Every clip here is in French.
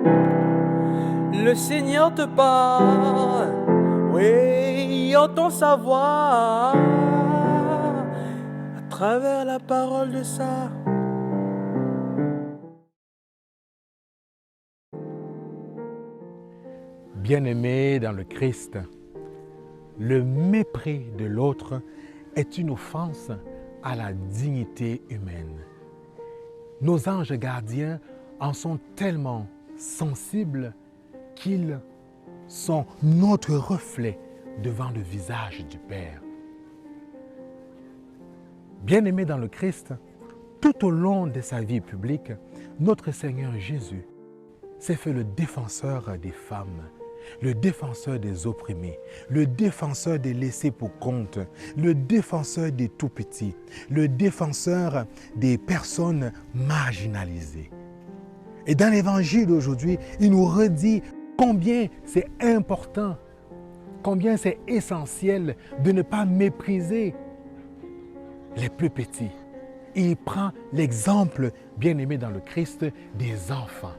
Le Seigneur te parle, oui, entend sa voix à travers la parole de ça. Bien-aimés dans le Christ, le mépris de l'autre est une offense à la dignité humaine. Nos anges gardiens en sont tellement sensibles qu'ils sont notre reflet devant le visage du Père. Bien-aimés dans le Christ, tout au long de sa vie publique, notre Seigneur Jésus s'est fait le défenseur des femmes, le défenseur des opprimés, le défenseur des laissés pour compte, le défenseur des tout-petits, le défenseur des personnes marginalisées. Et dans l'Évangile d'aujourd'hui, il nous redit combien c'est important, combien c'est essentiel de ne pas mépriser les plus petits. Et il prend l'exemple, bien-aimé dans le Christ, des enfants.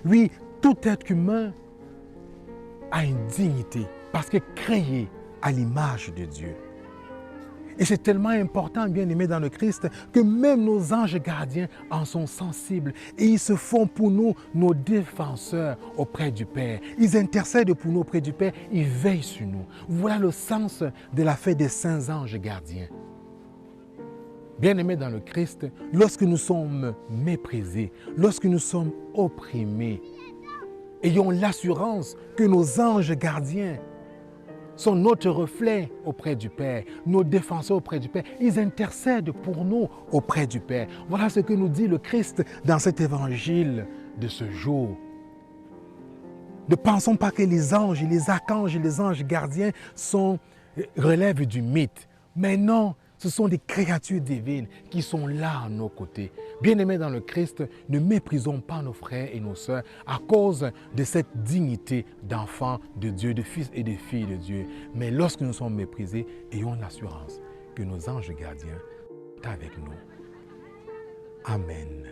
Oui, tout être humain a une dignité parce que créé à l'image de Dieu. Et c'est tellement important, bien-aimé dans le Christ, que même nos anges gardiens en sont sensibles et ils se font pour nous nos défenseurs auprès du Père. Ils intercèdent pour nous auprès du Père, ils veillent sur nous. Voilà le sens de la fête des saints anges gardiens. Bien-aimés dans le Christ, lorsque nous sommes méprisés, lorsque nous sommes opprimés, ayons l'assurance que nos anges gardiens sont notre reflet auprès du Père, nos défenseurs auprès du Père. Ils intercèdent pour nous auprès du Père. Voilà ce que nous dit le Christ dans cet évangile de ce jour. Ne pensons pas que les anges, les archanges et les anges gardiens relèvent du mythe. Mais non, ce sont des créatures divines qui sont là à nos côtés. Bien-aimés dans le Christ, ne méprisons pas nos frères et nos sœurs à cause de cette dignité d'enfants de Dieu, de fils et de filles de Dieu. Mais lorsque nous sommes méprisés, ayons l'assurance que nos anges gardiens sont avec nous. Amen.